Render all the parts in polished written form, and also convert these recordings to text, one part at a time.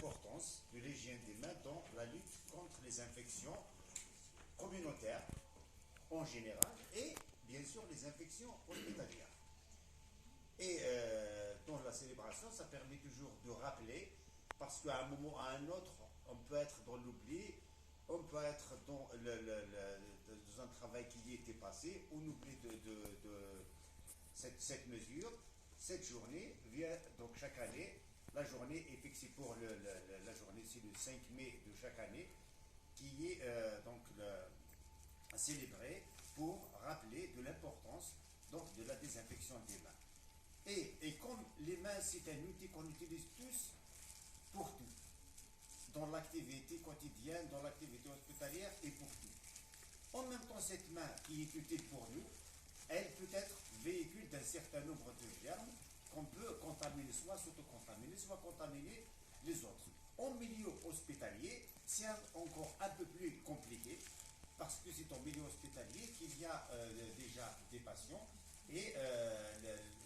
l'importance de l'hygiène des mains dans la lutte contre les infections communautaires en général et bien sûr les infections hospitalières. Et dans la célébration, ça permet toujours de rappeler, parce qu'à un moment ou à un autre, on peut être dans l'oubli, on peut être dans un travail qui était passé, on oublie cette mesure. Cette journée vient donc chaque année. La journée est fixée pour la journée, c'est le 5 mai de chaque année, qui est célébrée pour rappeler de l'importance donc, de la désinfection des mains. Et comme les mains, c'est un outil qu'on utilise tous pour tout, dans l'activité quotidienne, dans l'activité hospitalière et pour tout. En même temps, cette main qui est utile pour nous, elle peut être véhicule d'un certain nombre de germes qu'on peut contaminer, soit s'auto-contaminer, soit contaminer les autres. En milieu hospitalier, c'est encore un peu plus compliqué, parce que c'est en milieu hospitalier qu'il y a déjà des patients et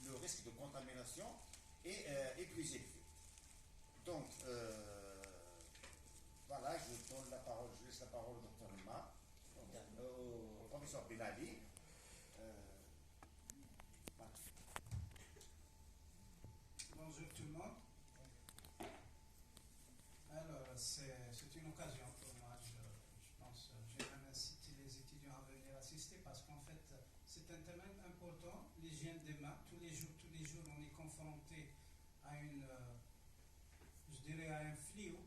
le risque de contamination est plus élevé. Donc, voilà, je laisse la parole au docteur Ma, au professeur Benali. Voilà. Bonjour tout le monde. Alors, c'est une occasion pour moi, je pense. Je même inciter les étudiants à venir assister parce qu'en fait, c'est un thème important, l'hygiène des mains. Tous les jours, on est confronté à à un fléau,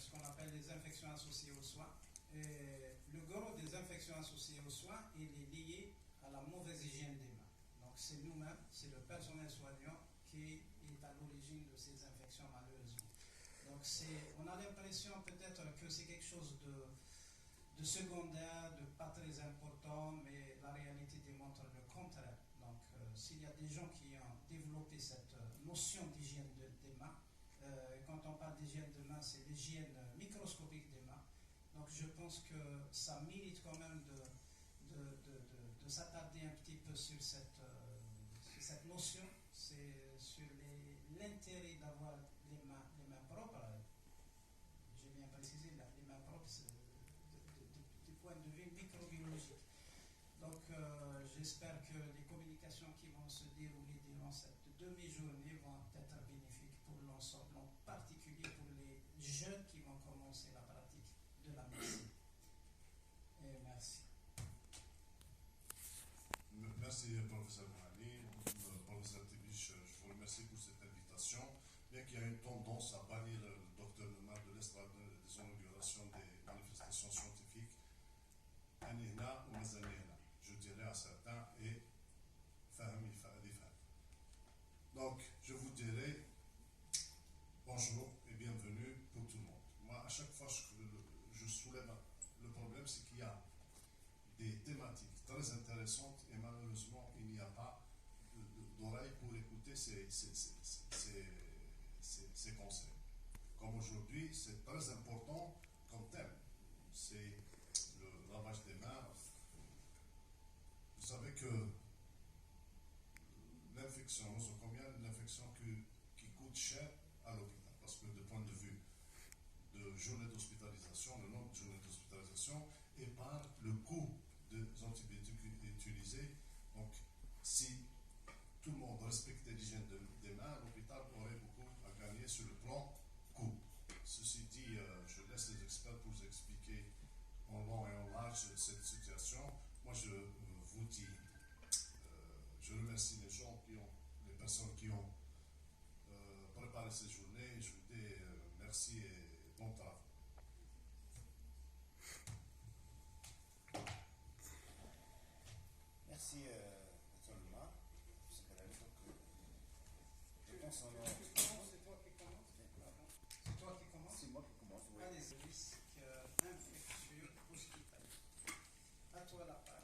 ce qu'on appelle les infections associées aux soins. Et le gros des infections associées aux soins, il est lié à la mauvaise hygiène des mains. Donc, c'est nous-mêmes, c'est le personnel soignant qui est à l'origine de ces infections, malheureusement. Donc, on a l'impression peut-être que c'est quelque chose de secondaire, de pas très important, mais la réalité démontre le contraire. Donc, s'il y a des gens qui ont développé cette notion d'hygiène des mains, quand on parle d'hygiène de mains, c'est l'hygiène microscopique des mains. Donc, je pense que ça mérite quand même de s'attarder un petit peu sur cette notion, c'est sur l'intérêt d'avoir les mains propres. J'ai bien précisé, les mains propres, du point de vue microbiologique. Donc, j'espère que les communications qui vont se dérouler durant cette demi-journée vont être bénéfiques pour l'ensemble, en particulier pour les jeunes qui vont commencer la pratique de la médecine. Et merci. Merci, professeur Mourani. Professeur Tibiche, je vous remercie pour cette invitation. Bien qu'il y ait une tendance à bannir le docteur Nomad de l'estrade des inaugurations des manifestations scientifiques, Anihna ou Mazanihna, je dirais à certains, et Fahmi Fahadifah. Donc, je vous dirai bonjour et bienvenue pour tout le monde. Moi, à chaque fois, je soulève le problème, c'est qu'il y a des thématiques très intéressantes et malheureusement, il n'y a pas d'oreilles pour écouter ces conseils. Comme aujourd'hui, c'est très important comme thème. C'est le lavage des mains. Vous savez que l'infection, nous savons combien l'infection qui coûte cher à l'hôpital. Parce que de point de vue de journée d'hospitalisation, le nombre de journées d'hospitalisation, et par le coût des antibiotiques utilisés. Donc, si tout le monde respectait l'hygiène des mains, l'hôpital aurait beaucoup à gagner sur le plan coût. Ceci dit, je laisse les experts pour vous expliquer en long et en large cette situation. Moi, je vous dis, je remercie les personnes qui ont préparé cette journée. Je vous dis merci et bon travail. Merci, Dr. Luma. Je pense en C'est toi qui commence. C'est toi qui commence. C'est moi qui commence. Oui. Allez, risque infectieux hospitalier. À toi la parole.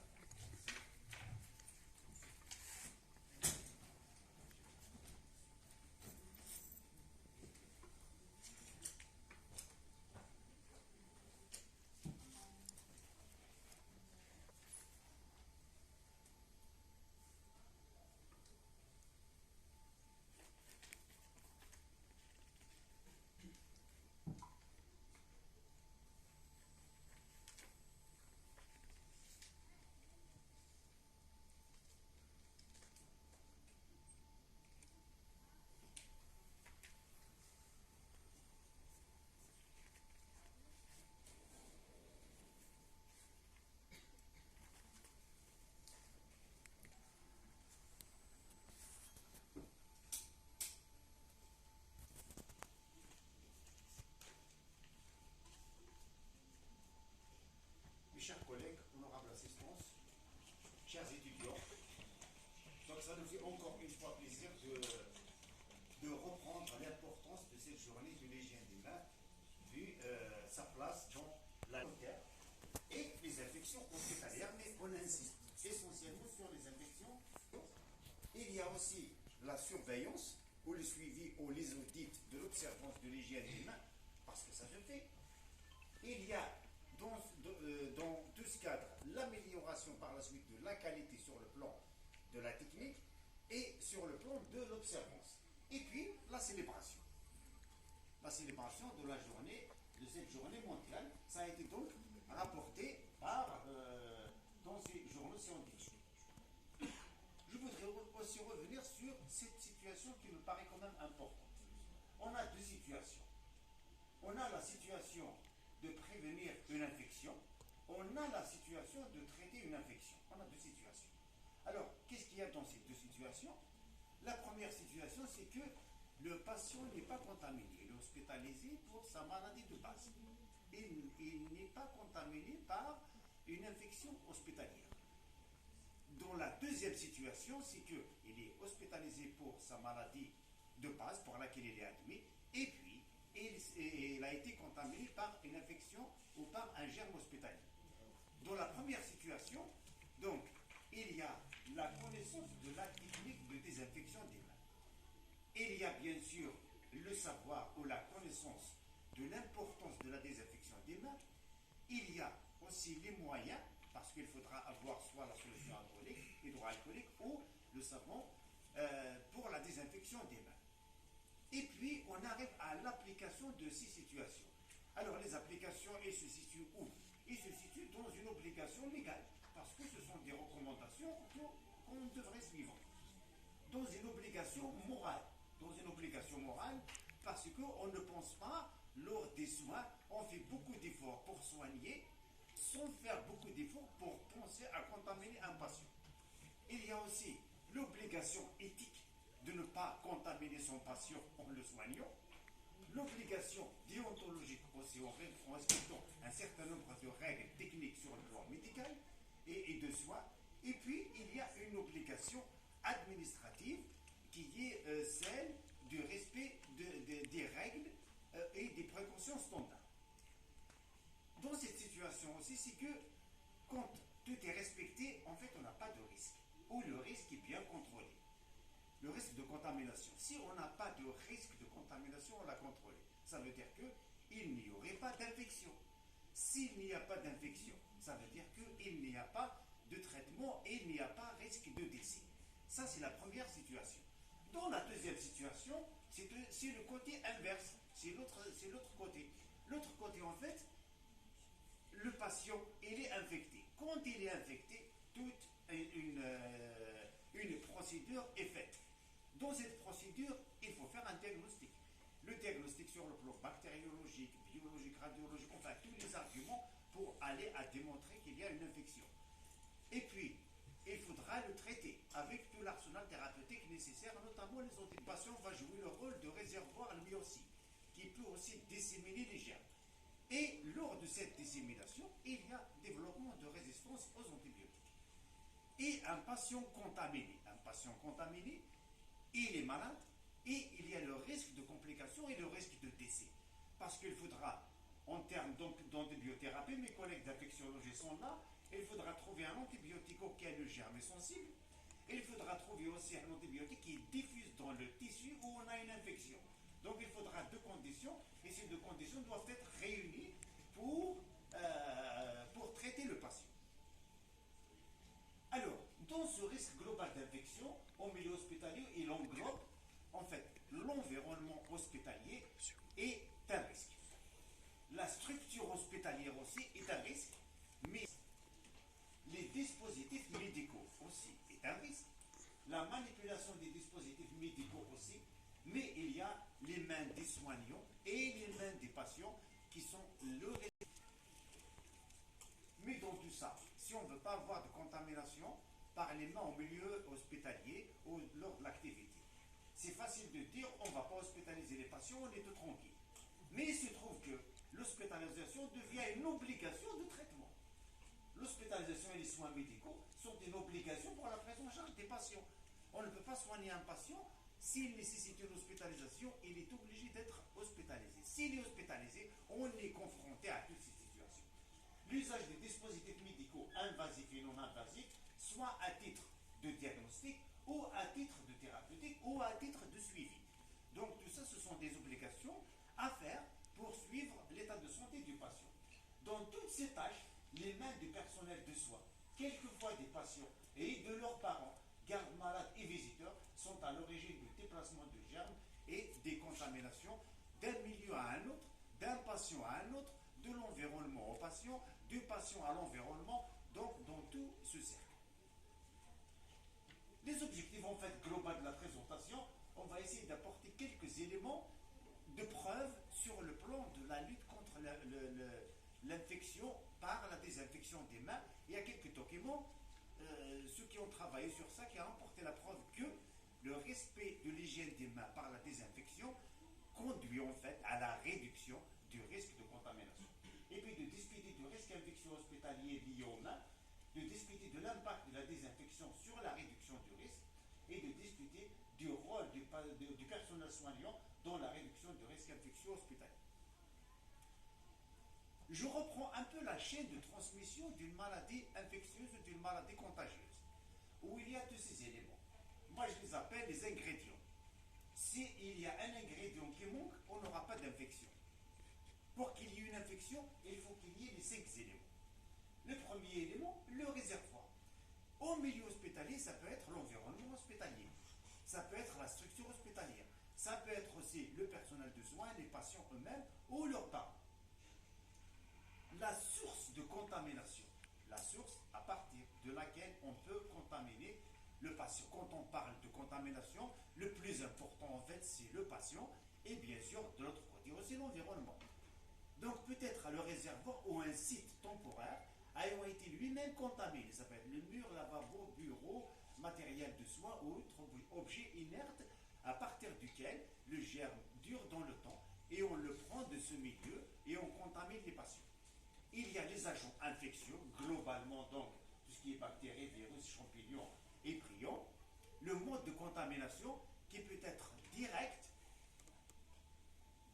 ça nous fait encore une fois plaisir de reprendre l'importance de cette journée de l'hygiène des mains, vu sa place dans la terre et les infections hospitalières, mais on insiste essentiellement sur les infections. Il y a aussi la surveillance ou le suivi ou les audits de l'observance de l'hygiène des mains, parce que ça se fait. Il y a dans tout ce cadre l'amélioration par la suite de la qualité sur le plan de la technique et sur le plan de l'observance. Et puis la célébration. La célébration de la journée, de cette journée mondiale, ça a été donc rapporté dans ces journaux scientifiques. Je voudrais aussi revenir sur cette situation qui me paraît quand même importante. On a deux situations. On a la situation de prévenir une infection, on a la situation de traiter une infection. On a deux situations. Alors, qu'est-ce qu'il y a dans ces deux situations? La première situation, c'est que le patient n'est pas contaminé, il est hospitalisé pour sa maladie de base. Il n'est pas contaminé par une infection hospitalière. Dans la deuxième situation, c'est qu'il est hospitalisé pour sa maladie de base pour laquelle il est admis, et puis il a été contaminé par une infection ou par un germe hospitalier. Dans la première situation, donc, il y a la connaissance de la technique de désinfection des mains. Il y a bien sûr le savoir ou la connaissance de l'importance de la désinfection des mains. Il y a aussi les moyens, parce qu'il faudra avoir soit la solution hydroalcoolique ou le savon pour la désinfection des mains. Et puis, on arrive à l'application de ces situations. Alors, les applications, elles se situent où? Elles se situent dans une obligation légale, parce que ce sont des recommandations qu'on devrait suivre. Dans une obligation morale. Dans une obligation morale, parce qu'on ne pense pas, lors des soins, on fait beaucoup d'efforts pour soigner, sans faire beaucoup d'efforts pour penser à contaminer un patient. Il y a aussi l'obligation éthique de ne pas contaminer son patient en le soignant, l'obligation déontologique aussi en respectant un certain nombre de règles techniques sur le plan médical et de soins, et puis il y a une obligation administrative qui est celle du respect des règles et des précautions standards. Dans cette situation aussi, c'est que quand tout est respecté, en fait, on n'a pas de risque, ou le risque est bien contrôlé. Le risque de contamination. Si on n'a pas de risque de contamination, on l'a contrôlé. Ça veut dire qu'il n'y aurait pas d'infection. S'il n'y a pas d'infection, ça veut dire qu'il n'y a pas de traitement et il n'y a pas risque de décès. Ça, c'est la première situation. Dans la deuxième situation, c'est le côté inverse. C'est l'autre côté. L'autre côté, en fait, le patient, il est infecté. Quand il est infecté, toute une procédure est faite. Dans cette procédure, il faut faire un diagnostic. Le diagnostic sur le plan bactériologique, biologique, radiologique, enfin tous les arguments pour aller à démontrer qu'il y a une infection. Et puis, il faudra le traiter avec tout l'arsenal thérapeutique nécessaire, notamment les antibiotiques. Le patient va jouer le rôle de réservoir lui aussi, qui peut aussi disséminer les germes. Et lors de cette dissémination, il y a développement de résistance aux antibiotiques. Et un patient contaminé, il est malade et il y a le risque de complications et le risque de décès. Parce qu'il faudra, en termes d'antibiothérapie, mes collègues d'infectiologie sont là, il faudra trouver un antibiotique auquel le germe est sensible, et il faudra trouver aussi un antibiotique qui diffuse dans le tissu où on a une infection. Donc il faudra deux conditions, et ces deux conditions doivent être réunies pour traiter le patient. Alors, dans ce risque global d'infection, au milieu hospitalier, il englobe, en fait, l'environnement hospitalier est un risque. La structure hospitalière aussi est un risque, mais les dispositifs médicaux aussi est un risque. La manipulation des dispositifs médicaux aussi, mais il y a les mains des soignants et les mains des patients qui sont le risque. Mais dans tout ça, si on ne veut pas avoir de contamination par les mains au milieu hospitalier ou lors de l'activité, c'est facile de dire on ne va pas hospitaliser les patients, on est tout tranquille. Mais il se trouve que l'hospitalisation devient une obligation de traitement. L'hospitalisation et les soins médicaux sont une obligation pour la prise en charge des patients. On ne peut pas soigner un patient. S'il nécessite une hospitalisation, il est obligé d'être hospitalisé. S'il est hospitalisé, on est confronté à toutes ces situations. L'usage des dispositifs médicaux invasifs et non invasifs, soit à titre de diagnostic, ou à titre de thérapeutique, ou à titre de suivi. Donc tout ça, ce sont des obligations à faire pour suivre l'état de santé du patient. Dans toutes ces tâches, les mains du personnel de soins, quelquefois des patients et de leurs parents, gardes malades et visiteurs, sont à l'origine du déplacement de germes et des contaminations d'un milieu à un autre, d'un patient à un autre, de l'environnement au patient, du patient à l'environnement, donc dans tout ce cercle. Les objectifs en fait globaux de la présentation, on va essayer d'apporter quelques éléments de preuve sur le plan de la lutte contre l'infection par la désinfection des mains. Il y a quelques documents, ceux qui ont travaillé sur ça, qui ont apporté la preuve que le respect de l'hygiène des mains par la désinfection conduit en fait à la réduction du risque de contamination. Et puis de discuter du risque d'infection hospitalier lié aux mains, de discuter de l'impact de la désinfection sur la réduction du risque et de discuter du rôle du personnel soignant dans la réduction du risque infectieux hospitalier. Je reprends un peu la chaîne de transmission d'une maladie infectieuse ou d'une maladie contagieuse, où il y a tous ces éléments. Moi, je les appelle les ingrédients. S'il y a un ingrédient qui manque, on n'aura pas d'infection. Pour qu'il y ait une infection, il faut qu'il y ait les 5 éléments. Le premier élément, le réservoir. Au milieu hospitalier, ça peut être l'environnement hospitalier. Ça peut être la structure hospitalière. Ça peut être aussi le personnel de soins, les patients eux-mêmes ou leurs parents. La source de contamination, la source à partir de laquelle on peut contaminer le patient. Quand on parle de contamination, le plus important en fait c'est le patient et bien sûr de l'autre côté aussi l'environnement. Donc peut-être le réservoir ou un site temporaire ayant été lui-même contaminé, ça peut être le mur, lavabo, bureau, matériel de soins ou autre objet inerte à partir duquel le germe dure dans le temps et on le prend de ce milieu et on contamine les patients. Il y a les agents infectieux, globalement donc tout ce qui est bactéries, virus, champignons et prions. Le mode de contamination qui peut être direct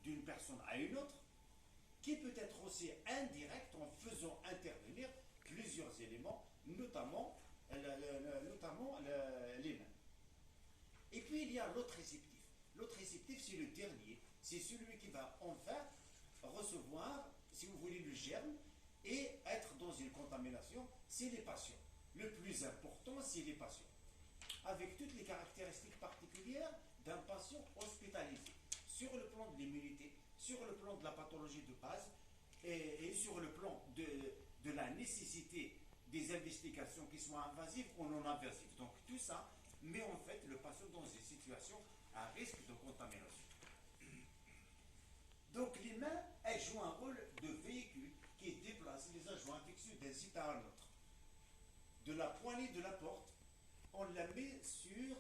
d'une personne à une autre, qui peut être aussi indirect en faisant intervenir plusieurs éléments, notamment les mains. Et puis il y a l'autre réceptif. L'autre réceptif, c'est le dernier. C'est celui qui va enfin recevoir, si vous voulez, le germe et être dans une contamination, c'est les patients. Le plus important, c'est les patients. Avec toutes les caractéristiques particulières d'un patient hospitalisé, sur le plan de l'immunité, sur le plan de la pathologie de base et sur le plan de la nécessité des investigations qui soient invasives ou non invasives. Donc tout ça met en fait le patient dans des situations à risque de contamination. Donc les mains, elles jouent un rôle de véhicule qui déplace les agents infectieux d'un site à un autre. De la poignée de la porte, on la met sur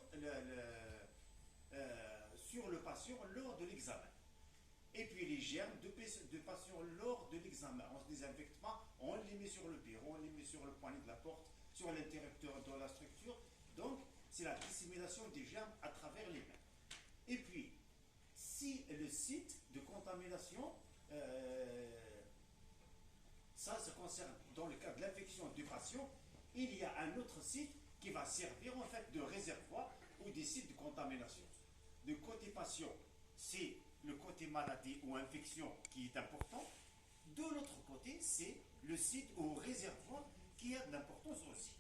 le patient lors de l'examen. Et puis les germes de patients lors de l'examen, on ne se désinfecte pas, on les met sur le bureau, on les met sur le poignet de la porte, sur l'interrupteur de la structure. Donc, c'est la dissémination des germes à travers les mains. Et puis, si le site de contamination, ça concerne dans le cas de l'infection du patient, il y a un autre site qui va servir en fait de réservoir ou des sites de contamination. De côté patient, c'est le côté maladie ou infection qui est important. De l'autre côté, c'est le site ou réservoir qui a de l'importance aussi.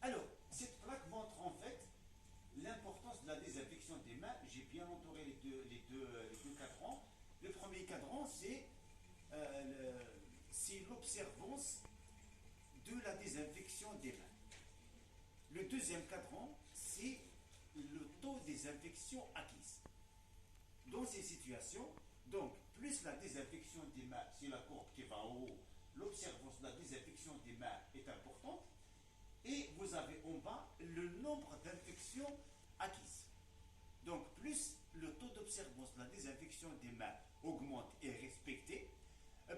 Alors, cette plaque montre en fait l'importance de la désinfection des mains. J'ai bien entouré les deux cadrans. Le premier cadran, c'est l'observance de la désinfection des mains. Le deuxième cadran, c'est le taux des infections acquises. Dans ces situations, donc, plus la désinfection des mains, c'est la courbe qui va en haut, l'observance de la désinfection des mains est importante, et vous avez en bas le nombre d'infections acquises. Donc, plus le taux d'observance de la désinfection des mains augmente et est respecté,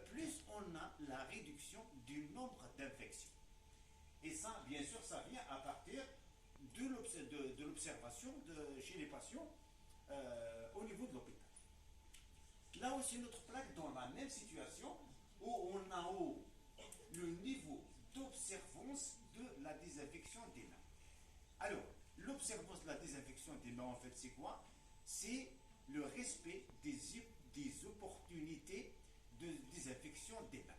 plus on a la réduction du nombre d'infections. Et ça, bien sûr, ça vient à partir de l'observation chez les patients au niveau de l'hôpital. Là aussi, notre plaque dans la même situation où on a le niveau d'observance de la désinfection des mains. Alors, l'observance de la désinfection des mains, en fait, c'est quoi? C'est le respect des opportunités de désinfection des mains.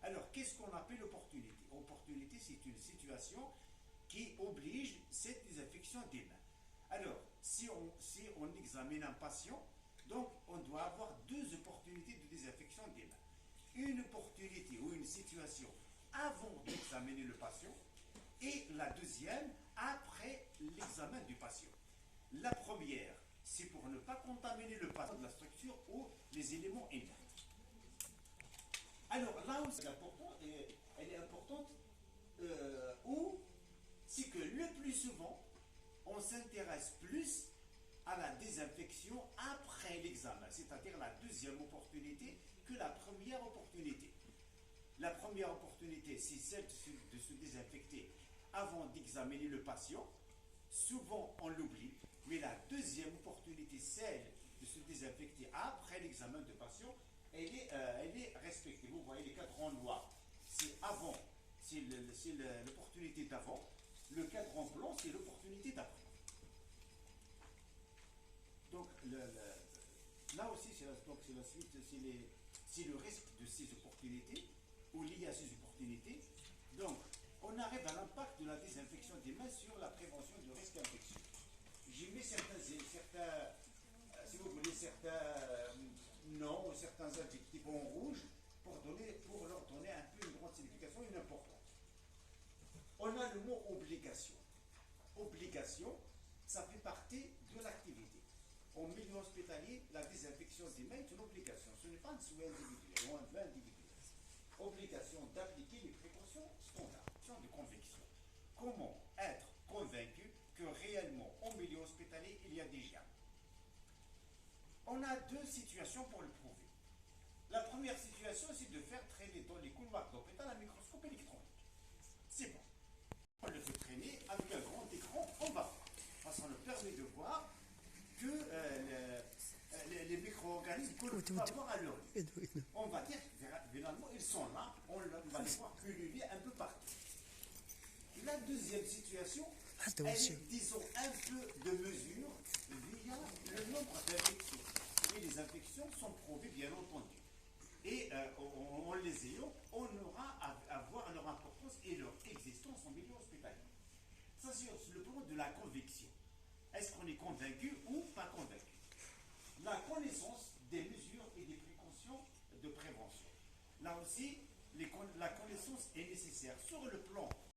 Alors, qu'est-ce qu'on appelle opportunité? Opportunité, c'est une situation qui oblige cette désinfection des mains. Alors, si on examine un patient, donc on doit avoir deux opportunités de désinfection des mains. Une opportunité ou une situation avant d'examiner le patient et la deuxième après l'examen du patient. La première, c'est pour ne pas contaminer le patient de la structure ou les éléments inertes. Alors là où elle est importante, c'est que le plus souvent, on s'intéresse plus à la désinfection après l'examen, c'est-à-dire la deuxième opportunité que la première opportunité. La première opportunité, c'est celle de se désinfecter avant d'examiner le patient. Souvent, on l'oublie, mais la deuxième opportunité, celle de se désinfecter après l'examen du patient, elle est respectée. Vous voyez les cadrans noirs, c'est avant, c'est l'opportunité d'avant. Le cadran blanc, c'est l'opportunité d'après. Donc, là aussi, c'est la suite, c'est le risque de ces opportunités, ou lié à ces opportunités. Donc, on arrive à l'impact de la désinfection des mains sur la prévention du risque d'infection. J'ai mis certains, si vous voulez, certains noms ou certains adjectifs en rouge pour leur donner un peu une grande signification et une importance. On a le mot obligation. Obligation, ça fait partie de l'activité. En milieu hospitalier, la désinfection des mains est une obligation. Ce n'est pas un souhait individuel ou un vœu individuel. Obligation d'appliquer les précautions standards, de conviction. Comment être convaincu que réellement, en milieu hospitalier, il y a des germes? On a deux situations pour le prouver. La première situation, c'est de faire traîner dans les couloirs d'hôpital un microscope électronique. C'est bon. On le fait traîner avec un grand écran, on va voir. Parce qu'on nous permet de voir que les micro-organismes qu'on va voir à l'œil. On va dire, finalement, ils sont là, on va les voir pulluler un peu partout. La deuxième situation, elle est, disons, un peu de mesure via le nombre d'infections. Et les infections sont prouvées, bien entendu. Et en les ayant, on aura à voir leur importance et leur existence en milieu hospitalier. Ça, c'est le plan de la conviction. Est-ce qu'on est convaincu ou pas convaincu? La connaissance des mesures et des précautions de prévention. Là aussi, la connaissance est nécessaire sur le plan